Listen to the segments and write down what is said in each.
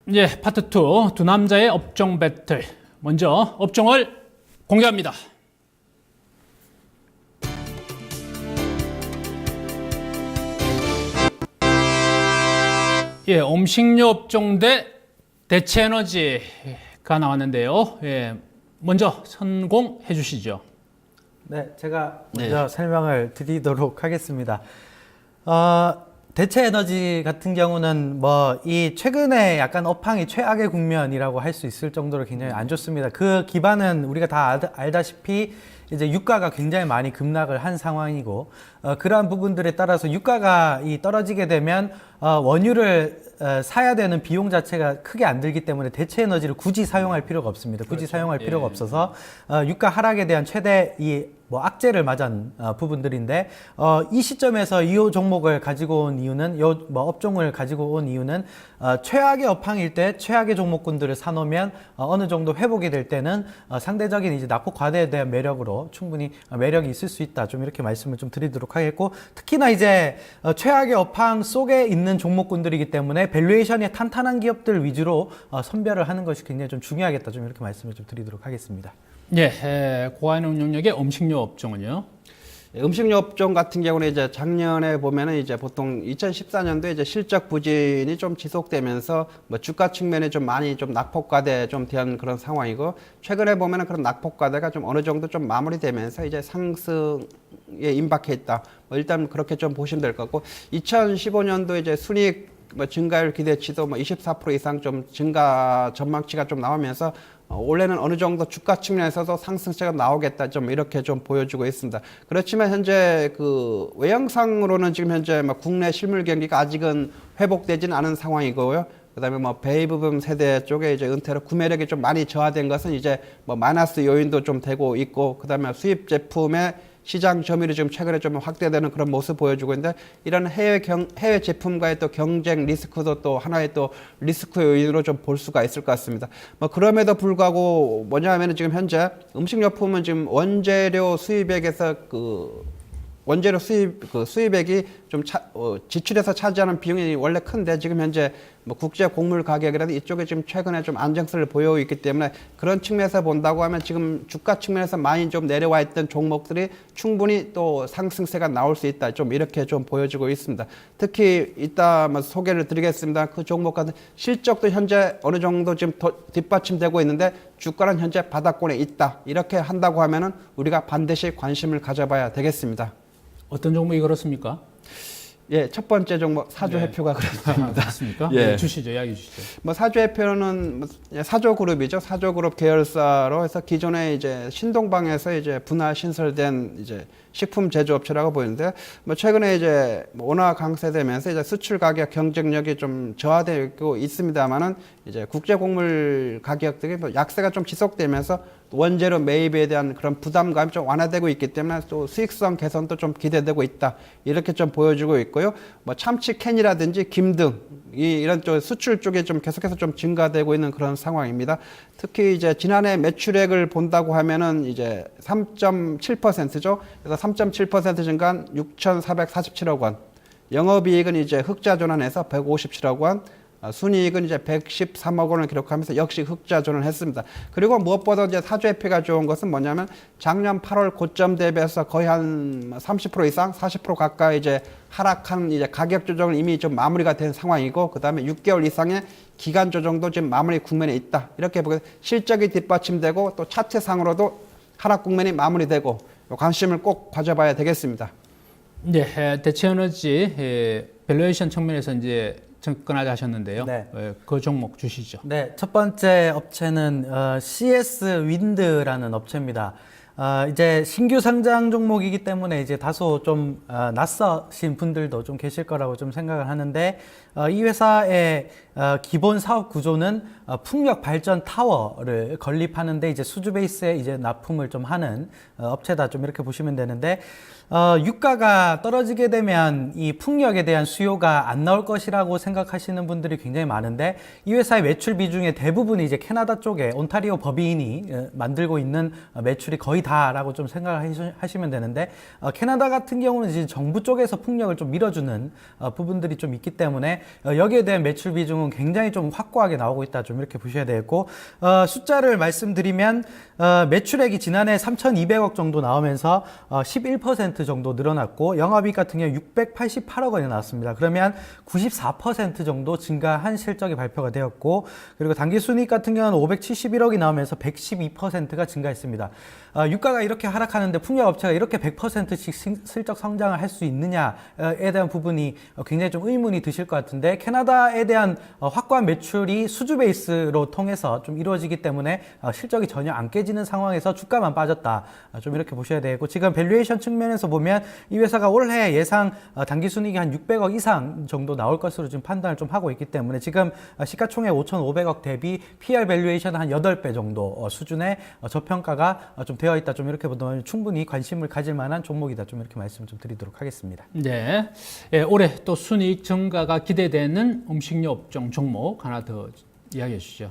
이제 파트 2 두 남자의 업종 배틀. 먼저 업종을 공개합니다. 예, 음식료 업종 대 대체에너지가 나왔는데요. 예, 먼저 선공해 주시죠. 네, 제가 먼저 설명을 드리도록 하겠습니다. 대체 에너지 같은 경우는 이 최근에 약간 업황이 최악의 국면이라고 할 수 있을 정도로 굉장히 안 좋습니다. 그 기반은 우리가 다 알다시피 이제 유가가 굉장히 많이 급락을 한 상황이고, 그러한 부분들에 따라서 유가가 떨어지게 되면 원유를 사야 되는 비용 자체가 크게 안 들기 때문에 대체 에너지를 굳이 사용할 필요가 없습니다. 굳이 그렇죠. 사용할 필요가 없어서 유가 하락에 대한 최대 악재를 맞은 부분들인데, 이 시점에서 이 종목을 가지고 온 이유는, 업종을 가지고 온 이유는 최악의 업황일 때 최악의 종목군들을 사놓으면 어느 정도 회복이 될 때는 상대적인 이제 낙폭 과대에 대한 매력으로 충분히 매력이 있을 수 있다. 좀 이렇게 말씀을 좀 드리도록 하겠고, 특히나 이제 최악의 업황 속에 있는 종목군들이기 때문에 밸류에이션이 탄탄한 기업들 위주로 선별을 하는 것이 굉장히 좀 중요하겠다. 좀 이렇게 말씀을 좀 드리도록 하겠습니다. 예, 고하인 응용력의 음식료 업종은요. 음식료 업종 같은 경우는 이제 작년에 보면은 이제 보통 2014년도에 이제 실적 부진이 좀 지속되면서 주가 측면에 좀 많이 좀 낙폭과대 좀 된 그런 상황이고, 최근에 보면은 그런 낙폭과대가 좀 어느 정도 좀 마무리되면서 이제 상승에 임박해 있다. 일단 그렇게 좀 보시면 될 것 같고, 2015년도 이제 순이익 증가율 기대치도 24% 이상 좀 증가 전망치가 좀 나오면서 올해는 어느 정도 주가 측면에서도 상승세가 나오겠다, 좀 이렇게 좀 보여주고 있습니다. 그렇지만 현재 그 외형상으로는 지금 현재 국내 실물 경기가 아직은 회복되지는 않은 상황이고요. 그다음에 베이비붐 세대 쪽에 이제 은퇴로 구매력이 좀 많이 저하된 것은 이제 마이너스 요인도 좀 되고 있고, 그다음에 수입 제품의 시장 점유율이 지금 최근에 좀 확대되는 그런 모습 보여주고 있는데, 이런 해외 제품과의 또 경쟁 리스크도 또 하나의 또 리스크 요인으로 좀 볼 수가 있을 것 같습니다. 그럼에도 불구하고 뭐냐면은 지금 현재 음식료품은 지금 원재료 수입액에서 원재료 수입액이 좀 지출에서 차지하는 비용이 원래 큰데, 지금 현재 국제 곡물 가격이라도 이쪽에 지금 최근에 좀 안정세를 보여오고 있기 때문에, 그런 측면에서 본다고 하면 지금 주가 측면에서 많이 좀 내려와 있던 종목들이 충분히 또 상승세가 나올 수 있다. 좀 이렇게 좀 보여지고 있습니다. 특히 이따 소개를 드리겠습니다. 그 종목 같은 실적도 현재 어느 정도 지금 뒷받침되고 있는데 주가는 현재 바닥권에 있다. 이렇게 한다고 하면은 우리가 반드시 관심을 가져봐야 되겠습니다. 어떤 종목이 그렇습니까? 예, 첫 번째 종목 사조해표가 그렇습니다. 그렇습니까? 예. 네, 주시죠, 이야기 주시죠. 사조해표는 사조그룹이죠. 사조그룹 계열사로 해서 기존에 이제 신동방에서 이제 분할 신설된 이제 식품 제조업체라고 보이는데, 최근에 이제 원화 강세되면서 이제 수출 가격 경쟁력이 좀 저하되고 있습니다만은, 이제 국제 곡물 가격들이 약세가 좀 지속되면서 원재료 매입에 대한 그런 부담감이 좀 완화되고 있기 때문에 또 수익성 개선도 좀 기대되고 있다. 이렇게 좀 보여주고 있고요. 참치 캔이라든지 김 등 이런 쪽 수출 쪽에 좀 계속해서 좀 증가되고 있는 그런 상황입니다. 특히 이제 지난해 매출액을 본다고 하면은 이제 3.7%죠. 그래서 3.7% 증가한 6,447억 원. 영업이익은 이제 흑자 전환해서 157억 원. 순이익은 이제 113억 원을 기록하면서 역시 흑자 전환했습니다. 그리고 무엇보다 이제 사조해표가 좋은 것은 뭐냐면, 작년 8월 고점 대비해서 거의 한 30% 이상, 40% 가까이 이제 하락한 이제 가격 조정은 이미 좀 마무리가 된 상황이고, 그 다음에 6개월 이상의 기간 조정도 지금 마무리 국면에 있다. 이렇게 보게 실적이 뒷받침되고 또 차트상으로도 하락 국면이 마무리되고, 관심을 꼭 가져봐야 되겠습니다. 네, 대체에너지 밸류에이션 측면에서 이제 접근하자 하셨는데요. 네. 그 종목 주시죠. 네, 첫 번째 업체는 CS 윈드라는 업체입니다. 이제 신규 상장 종목이기 때문에 이제 다소 좀 낯서신 분들도 좀 계실 거라고 좀 생각을 하는데, 이 회사의 기본 사업 구조는 풍력 발전 타워를 건립하는데 이제 수주 베이스에 이제 납품을 좀 하는 업체다. 좀 이렇게 보시면 되는데, 유가가 떨어지게 되면 이 풍력에 대한 수요가 안 나올 것이라고 생각하시는 분들이 굉장히 많은데 이 회사의 매출 비중의 대부분이 이제 캐나다 쪽에 온타리오 법인이 만들고 있는 매출이 거의 다라고 좀 생각을 하시면 되는데 캐나다 같은 경우는 이제 정부 쪽에서 풍력을 좀 밀어주는 부분들이 좀 있기 때문에 여기에 대한 매출 비중은 굉장히 좀 확고하게 나오고 있다 좀 이렇게 보셔야 되겠고 숫자를 말씀드리면 매출액이 지난해 3,200억 정도 나오면서 11% 정도 늘어났고 영업이익 같은 경우 688억 원이 나왔습니다. 그러면 94% 정도 증가한 실적이 발표가 되었고 그리고 당기순이익 같은 경우는 571억이 나오면서 112%가 증가했습니다. 유가가 이렇게 하락하는데 풍력업체가 이렇게 100%씩 실적 성장을 할 수 있느냐에 대한 부분이 굉장히 좀 의문이 드실 것 같은데 캐나다에 대한 확고한 매출이 수주 베이스로 통해서 좀 이루어지기 때문에 실적이 전혀 안 깨지는 상황에서 주가만 빠졌다. 좀 이렇게 보셔야 되고 지금 밸류에이션 측면에서 보면 이 회사가 올해 예상 당기순이익이 한 600억 이상 정도 나올 것으로 지금 판단을 좀 하고 있기 때문에 지금 시가총액 5,500억 대비 PR 밸류에이션 한 8배 정도 수준의 저평가가 좀 되어 있다. 좀 이렇게 보면 충분히 관심을 가질 만한 종목이다. 좀 이렇게 말씀을 좀 드리도록 하겠습니다. 네. 예, 올해 또 순이익 증가가 기대되는 음식료 업종 종목 하나 더 이야기해 주시죠.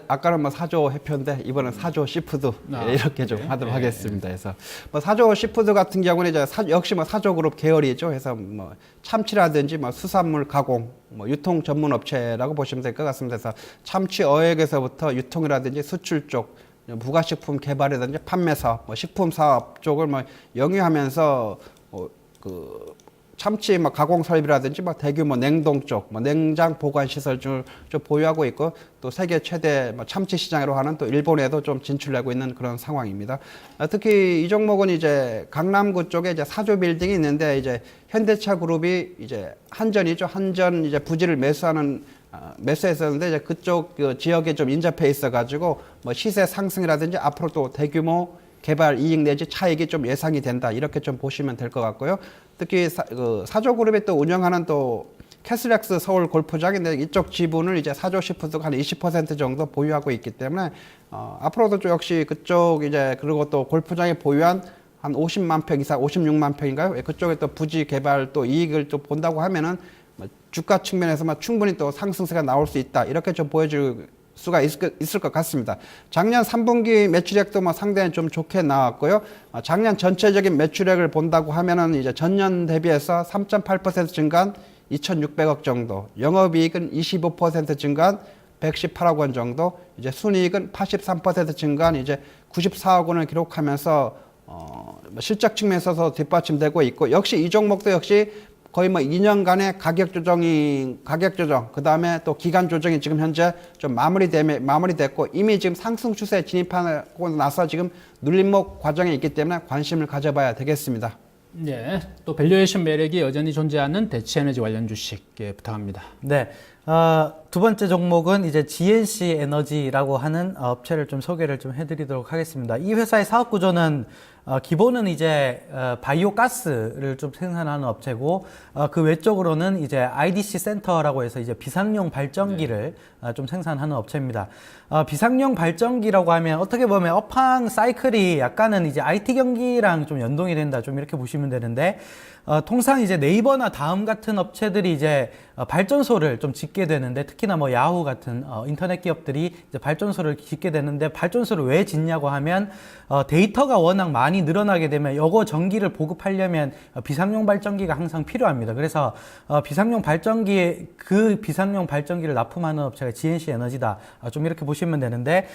아까는 뭐 사조 해표인데 이번엔 사조 시푸드 이렇게 좀 하도록 네. 하겠습니다. 그래서 뭐 사조 시푸드 같은 경우는 이제 역시 뭐 사조 그룹 계열이죠. 그래서 뭐 참치라든지 뭐 수산물 가공, 뭐 유통 전문 업체라고 보시면 될 것 같습니다. 그래서 참치 어획에서부터 유통이라든지 수출 쪽, 부가식품 개발이라든지 판매 사업, 뭐 식품 사업 쪽을 뭐 영위하면서 그 참치 뭐 가공 설비라든지 뭐 대규모 냉동 쪽, 뭐 냉장 보관 시설 좀 보유하고 있고 또 세계 최대 뭐 참치 시장으로 하는 또 일본에도 좀 진출하고 있는 그런 상황입니다. 특히 이 종목은 이제 강남구 쪽에 이제 사조 빌딩이 있는데 이제 현대차 그룹이 이제 한전이죠. 한전 이제 부지를 매수했었는데 이제 그쪽 그 지역에 좀 인접해 있어가지고 뭐 시세 상승이라든지 앞으로 또 대규모 개발 이익 내지 차익이 좀 예상이 된다 이렇게 좀 보시면 될 것 같고요. 특히 사조그룹이 또 운영하는 또 캐슬렉스 서울 골프장인데 이쪽 지분을 이제 사조 시푸드가 한 20% 정도 보유하고 있기 때문에 앞으로도 좀 역시 그쪽 이제 그리고 또 골프장에 보유한 한 50만 평 이상, 56만 평인가요? 그쪽에 또 부지 개발 또 이익을 또 본다고 하면은 주가 측면에서만 충분히 또 상승세가 나올 수 있다 이렇게 좀 보여줄 수가 있을 것 같습니다. 작년 3분기 매출액도 뭐 상당히 좀 좋게 나왔고요. 작년 전체적인 매출액을 본다고 하면은 이제 전년 대비해서 3.8% 증가한 2,600억 정도, 영업이익은 25% 증가한 118억 원 정도, 이제 순이익은 83% 증가한 이제 94억 원을 기록하면서 실적 측면에서 뒷받침되고 있고 역시 이 종목도 역시 거의 뭐 2년간의 가격 조정, 그 다음에 또 기간 조정이 지금 현재 좀 마무리됐고 이미 지금 상승 추세에 진입하고 나서 지금 눌림목 과정에 있기 때문에 관심을 가져봐야 되겠습니다. 네. 또 밸류에이션 매력이 여전히 존재하는 대치에너지 관련 주식 부탁합니다. 네. 두 번째 종목은 이제 GNC 에너지라고 하는 업체를 좀 소개를 좀 해드리도록 하겠습니다. 이 회사의 사업 구조는 기본은 이제 바이오 가스를 좀 생산하는 업체고 그 외적으로는 이제 IDC 센터라고 해서 이제 비상용 발전기를 좀 생산하는 업체입니다. 비상용 발전기라고 하면 어떻게 보면 업황 사이클이 약간은 이제 IT 경기랑 좀 연동이 된다 좀 이렇게 보시면 되는데 통상 이제 네이버나 다음 같은 업체들이 이제 발전소를 좀 짓게 되는데 특히나 뭐 야후 같은 인터넷 기업들이 이제 발전소를 짓게 되는데 발전소를 왜 짓냐고 하면 데이터가 워낙 많이 늘어나게 되면 요거 전기를 보급하려면 비상용 발전기가 항상 필요합니다. 그래서 비상용 발전기를 납품하는 업체가 GNC 에너지다. 좀 이렇게 보시면 되는데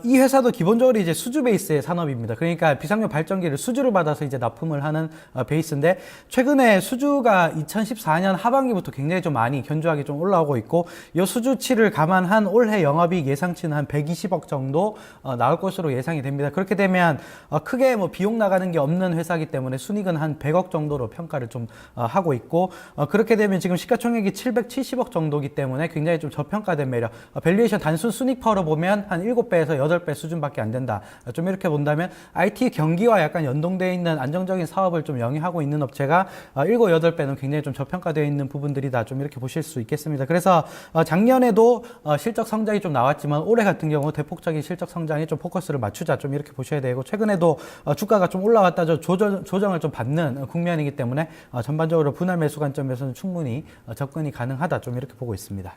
이 회사도 기본적으로 이제 수주 베이스의 산업입니다. 그러니까 비상용 발전기를 수주를 받아서 이제 납품을 하는 베이스인데 최근에 수주가 2014년 하반기부터 굉장히 좀 많이 견조하게 좀 올라오고 있고 이 수주치를 감안한 올해 영업이익 예상치는 한 120억 정도 나올 것으로 예상이 됩니다. 그렇게 되면 크게 뭐 비용 나가는 게 없는 회사이기 때문에 순이익은 한 100억 정도로 평가를 좀 하고 있고 그렇게 되면 지금 시가총액이 770억 정도이기 때문에 굉장히 좀 저평가된 매력. 밸류에이션 단순 순익파로 보면 한 7배에서 8배 수준밖에 안 된다. 좀 이렇게 본다면 IT 경기와 약간 연동되어 있는 안정적인 사업을 좀 영위하고 있는 업체가 7, 8배는 굉장히 좀 저평가되어 있는 부분들이다. 좀 이렇게 보실 수 있겠습니다. 그래서 작년에도 실적 성장이 좀 나왔지만 올해 같은 경우 대폭적인 실적 성장에 좀 포커스를 맞추자. 좀 이렇게 보셔야 되고 최근에도 주가가 좀 올라왔다 조정을 좀 받는 국면이기 때문에 전반적으로 분할 매수 관점에서는 충분히 접근이 가능하다. 좀 이렇게 보고 있습니다.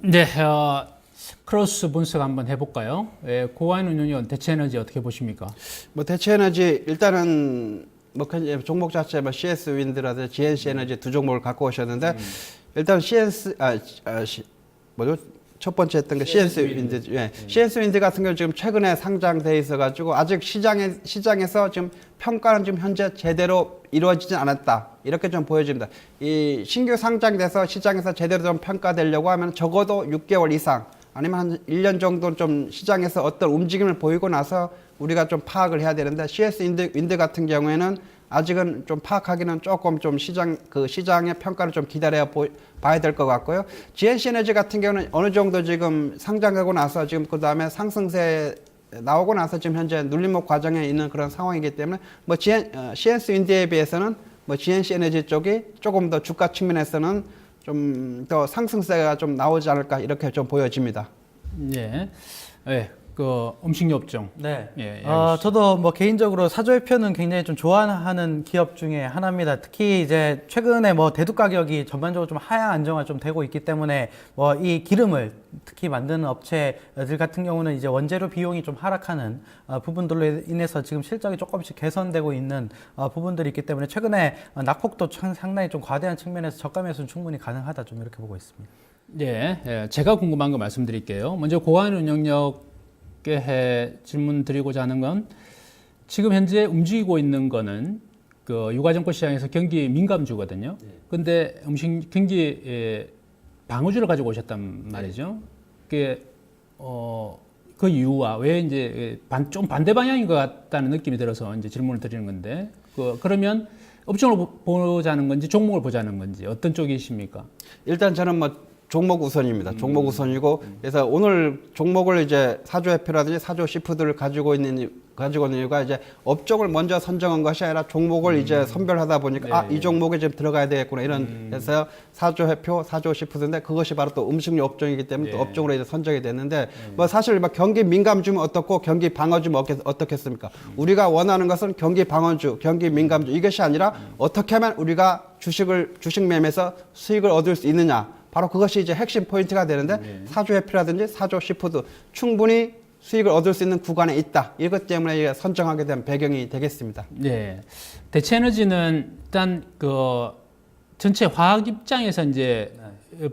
네, 크로스 분석 한번 해볼까요? 고한 운용위원 대체에너지 어떻게 보십니까? 뭐 대체에너지 일단은 뭐 종목 자체 뭐 CS 윈드라든지 GNC 에너지 두 종목을 갖고 오셨는데 일단 첫 번째 했던 게 CS 윈드. 예. CS 윈드 같은 경우 지금 최근에 상장돼 있어가지고 아직 시장에서 지금 평가는 지금 현재 제대로 이루어지진 않았다. 이렇게 좀 보여집니다. 이 신규 상장돼서 시장에서 제대로 좀 평가되려고 하면 적어도 6개월 이상 아니면 한 1년 정도 좀 시장에서 어떤 움직임을 보이고 나서 우리가 좀 파악을 해야 되는데 CS 윈드 같은 경우에는 아직은 좀 파악하기는 조금 좀 시장의 평가를 좀 기다려 봐야 될 것 같고요. GNC 에너지 같은 경우는 어느 정도 지금 상장하고 나서 지금 그 다음에 상승세 나오고 나서 지금 현재 눌림목 과정에 있는 그런 상황이기 때문에 뭐 CS 윈드에 비해서는 뭐 GNC 에너지 쪽이 조금 더 주가 측면에서는 좀 더 상승세가 좀 나오지 않을까 이렇게 좀 보여집니다. 예, 예, 그 음식료 업종. 네. 예, 저도 뭐 개인적으로 사조회표는 굉장히 좀 좋아하는 기업 중에 하나입니다. 특히 이제 최근에 뭐 대두 가격이 전반적으로 좀 하향 안정화 좀 되고 있기 때문에 뭐 이 기름을 특히 만드는 업체들 같은 경우는 이제 원재료 비용이 좀 하락하는 부분들로 인해서 지금 실적이 조금씩 개선되고 있는 부분들이 있기 때문에 최근에 낙폭도 상당히 좀 과대한 측면에서 저가 매수는 충분히 가능하다. 좀 이렇게 보고 있습니다. 예, 제가 궁금한 거 말씀드릴게요. 먼저 고한 운영력에 질문 드리고자 하는 건 지금 현재 움직이고 있는 거는 그 유가증권 시장에서 경기 민감주거든요. 근데 경기 방어주를 가지고 오셨단 말이죠. 그게 그 이유와 왜 이제 좀 반대 방향인 것 같다는 느낌이 들어서 이제 질문을 드리는 건데 그러면 업종을 보자는 건지 종목을 보자는 건지 어떤 쪽이십니까? 일단 저는 뭐 종목 우선입니다. 종목 우선이고 그래서 오늘 종목을 이제 사조회표라든지 사조 시푸드를 가지고 있는 이유가 이제 업종을 먼저 선정한 것이 아니라 종목을 이제 선별하다 보니까 이 종목에 좀 들어가야 되겠구나 이런 그래서 사조회표, 사조 시푸드인데 그것이 바로 또 음식료 업종이기 때문에 또 업종으로 이제 선정이 됐는데 뭐 사실 막 경기 민감주면 어떻고 경기 방어주면 어떻겠습니까? 우리가 원하는 것은 경기 방어주, 경기 민감주 이것이 아니라 어떻게 하면 우리가 주식 매매에서 수익을 얻을 수 있느냐. 바로 그것이 이제 핵심 포인트가 되는데 사조회피라든지 사조 시푸드 충분히 수익을 얻을 수 있는 구간에 있다. 이것 때문에 선정하게 된 배경이 되겠습니다. 네, 대체에너지는 일단 그 전체 화학 입장에서 이제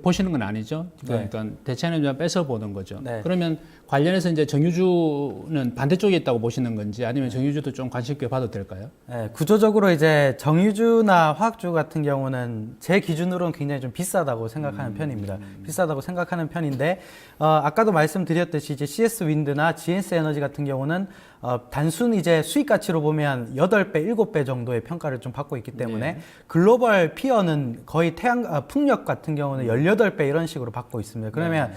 보시는 건 아니죠. 그러니까 대체에너지만 뺏어 보는 거죠. 네. 그러면 관련해서 이제 정유주는 반대쪽에 있다고 보시는 건지 아니면 정유주도 좀 관심 있게 봐도 될까요? 네, 구조적으로 이제 정유주나 화학주 같은 경우는 제 기준으로는 굉장히 좀 비싸다고 생각하는 편입니다. 비싸다고 생각하는 편인데 아까도 말씀드렸듯이 이제 CS 윈드나 GNC 에너지 같은 경우는 단순 이제 수익 가치로 보면 8배, 7배 정도의 평가를 좀 받고 있기 때문에 글로벌 피어는 거의 풍력 같은 경우는 18배 이런 식으로 받고 있습니다. 그러면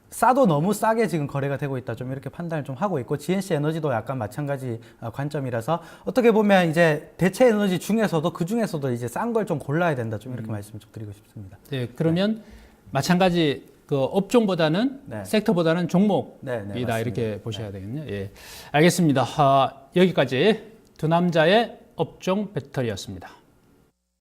싸도 너무 싸게 지금 거래가 되고 있다. 좀 이렇게 판단을 좀 하고 있고 GNC 에너지도 약간 마찬가지 관점이라서 어떻게 보면 이제 대체 에너지 중에서도 그 중에서도 이제 싼 걸 좀 골라야 된다. 좀 이렇게 말씀 좀 드리고 싶습니다. 네, 그러면 마찬가지 그 업종보다는 섹터보다는 종목이다 이렇게 보셔야 되겠네요. 예, 알겠습니다. 여기까지 두 남자의 업종 배터리였습니다.